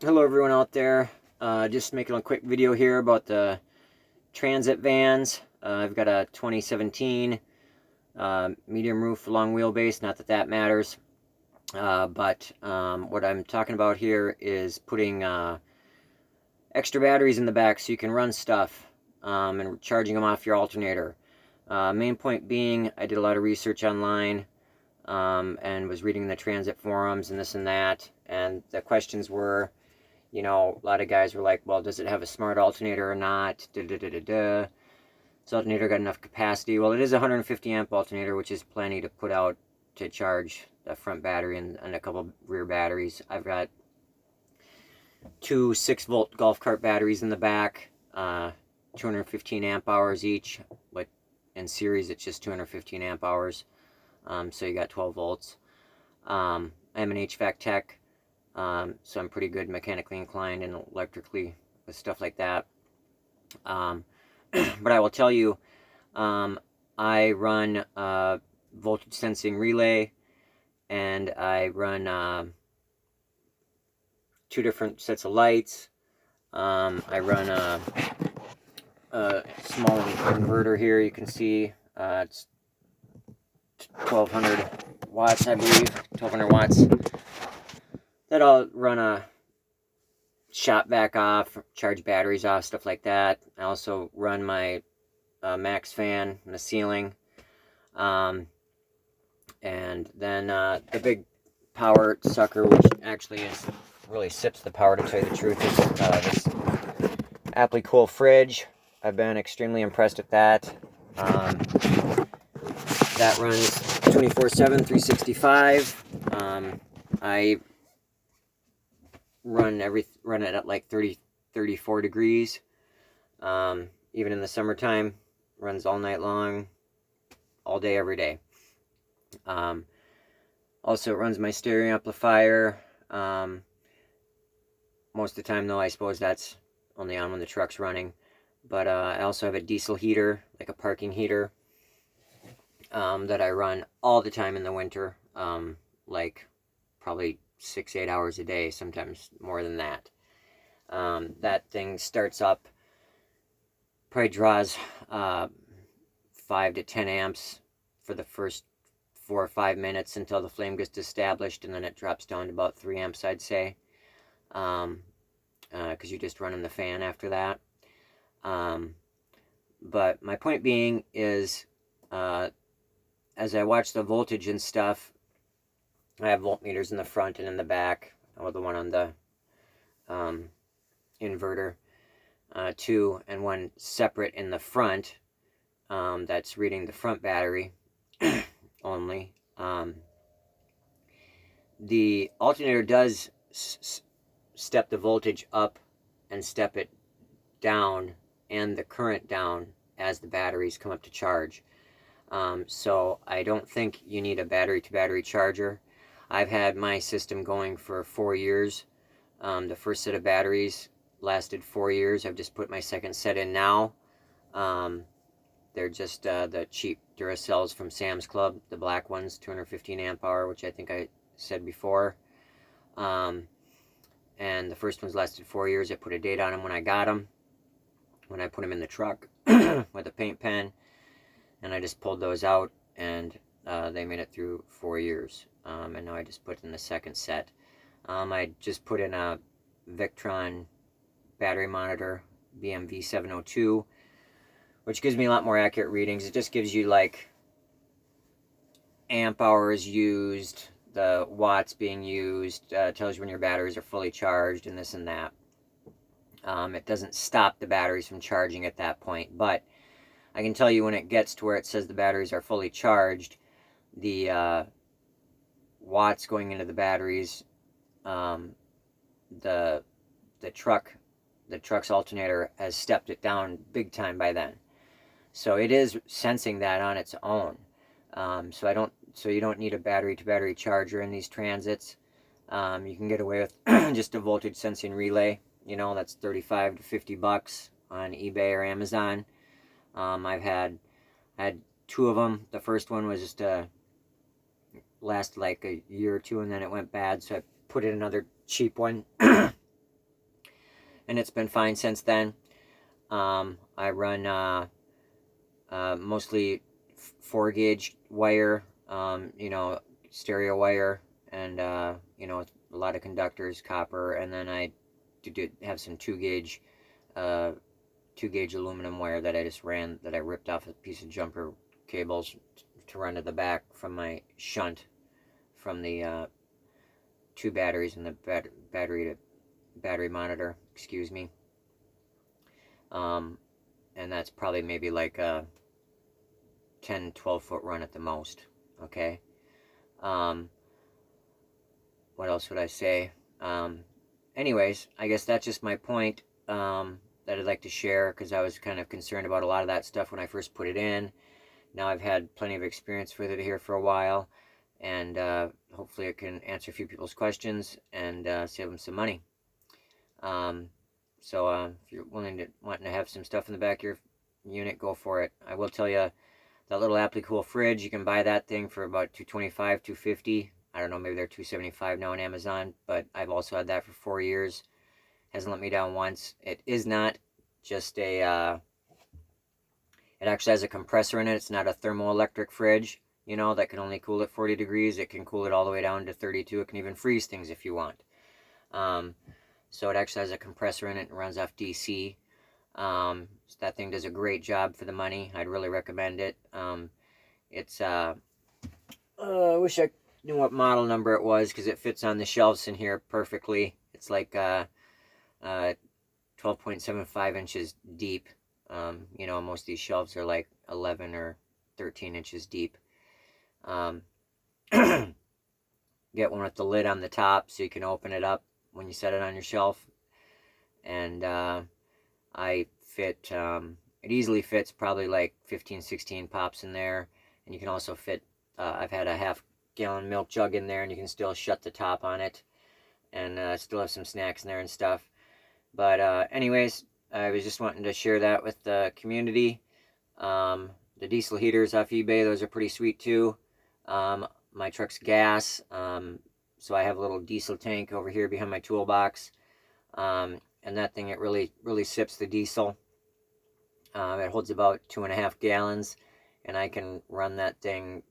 Hello everyone out there. Just making a quick video here about the transit vans. I've got a 2017 medium roof long wheelbase, not that that matters. But what I'm talking about here is putting extra batteries in the back so you can run stuff and charging them off your alternator. Main point being, I did a lot of research online and was reading the transit forums and this and that, and the questions were, you know, a lot of guys were like, well, does it have a smart alternator or not? Does alternator got enough capacity? Well, it is a 150 amp alternator, which is plenty to put out to charge the front battery and a couple rear batteries. I've got two 6-volt golf cart batteries in the back, 215 amp hours each, but in series it's just 215 amp hours. So you got 12 volts. I'm an HVAC tech. So I'm pretty good mechanically inclined and electrically with stuff like that. But I will tell you, I run voltage sensing relay, and I run 2 different sets of lights. I run a small inverter here. You can see it's 1200 watts, I believe, 1200 watts. That I'll run a shop vac off, charge batteries off, stuff like that. I also run my max fan in the ceiling. And then the big power sucker, which actually is really sips the power, to tell you the truth, is this APLICOOL fridge. I've been extremely impressed with that. That runs 24/7, 365. I run it at like 34 degrees. Even in the summertime, runs all night long, all day, every day. Also, it runs my stereo amplifier. Most of the time, though, I suppose that's only on when the truck's running. But I also have a diesel heater, like a parking heater, that I run all the time in the winter, like probably 6-8 hours a day, sometimes more than that. That thing starts up, probably draws 5 to 10 amps for the first 4 or 5 minutes until the flame gets established, and then it drops down to about 3 amps, I'd say, because you're just running the fan after that. But my point being is, as I watch the voltage and stuff, I have voltmeters in the front and in the back, or the one on the inverter, two, and one separate in the front, that's reading the front battery only. The alternator does step the voltage up and step it down and the current down as the batteries come up to charge. So I don't think you need a battery-to-battery charger. I've had my system going for 4 years. The first set of batteries lasted 4 years. I've just put my second set in now. They're just the cheap Duracells from Sam's Club, the black ones, 215 amp hour, which I think I said before. And the first ones lasted 4 years. I put a date on them when I got them, when I put them in the truck with a paint pen, and I just pulled those out, and they made it through 4 years. And now I just put in the second set. I just put in a Victron battery monitor, BMV 702, which gives me a lot more accurate readings. It just gives you like amp hours used, the watts being used, tells you when your batteries are fully charged, and this and that. It doesn't stop the batteries from charging at that point, but I can tell you when it gets to where it says the batteries are fully charged, the watts going into the batteries, the truck's alternator has stepped it down big time by then. So it is sensing that on its own. So you don't need a battery-to-battery charger in these transits. You can get away with just a voltage sensing relay. You know, that's 35 to 50 bucks on eBay or Amazon. I had 2 of them. The first one was just last like a year or two, and then it went bad, so I put in another cheap one. and it's been fine since then. I run mostly 4-gauge wire, you know, stereo wire, and you know, a lot of conductors, copper, and then I did have some 2-gauge 2-gauge aluminum wire that I just ran, that I ripped off a piece of jumper cables to run to the back from my shunt, from the 2 batteries and the battery monitor, excuse me. And that's probably maybe like a 10-12 foot run at the most. Okay. What else would I say? Anyways, I guess that's just my point that I'd like to share, because I was kind of concerned about a lot of that stuff when I first put it in. Now I've had plenty of experience with it here for a while, and hopefully it can answer a few people's questions and save them some money. So if you're wanting to have some stuff in the back of your unit, go for it. I will tell you, that little APLICOOL fridge, you can buy that thing for about $225, $250. I don't know, maybe they're $275 now on Amazon, but I've also had that for 4 years. Hasn't let me down once. It is not just a, it actually has a compressor in it. It's not a thermoelectric fridge, you know, that can only cool at 40 degrees. It can cool it all the way down to 32. It can even freeze things if you want. So it actually has a compressor in it and runs off DC. So that thing does a great job for the money. I'd really recommend it. It's, I wish I knew what model number it was, because it fits on the shelves in here perfectly. It's like 12.75 inches deep. You know, most of these shelves are like 11 or 13 inches deep. Get one with the lid on the top so you can open it up when you set it on your shelf. And I fit, it easily fits probably like 15-16 pops in there. And you can also fit, I've had a half-gallon milk jug in there, and you can still shut the top on it, and still have some snacks in there and stuff. But anyways, I was just wanting to share that with the community. The diesel heaters off eBay, those are pretty sweet too. My truck's gas, so I have a little diesel tank over here behind my toolbox. And that thing, it really sips the diesel. It holds about 2.5 gallons, and I can run that thing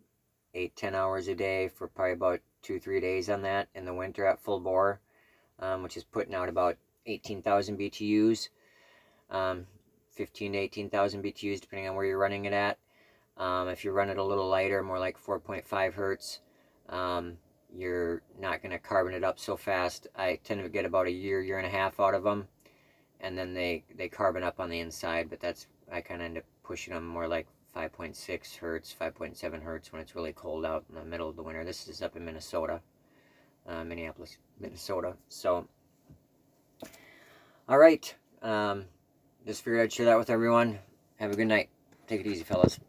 8-10 hours a day for probably about 2-3 days on that in the winter at full bore, which is putting out about 18,000 BTUs, 15 to 18,000 BTUs depending on where you're running it at. If you run it a little lighter, more like 4.5 hertz, you're not going to carbon it up so fast. I tend to get about a year and a half out of them, and then they carbon up on the inside, but that's, I kind of end up pushing them more like 5.6 hertz, 5.7 hertz when it's really cold out in the middle of the winter. This is up in Minnesota, Minneapolis, Minnesota. So, all right, just figured I'd share that with everyone. Have a good night. Take it easy, fellas.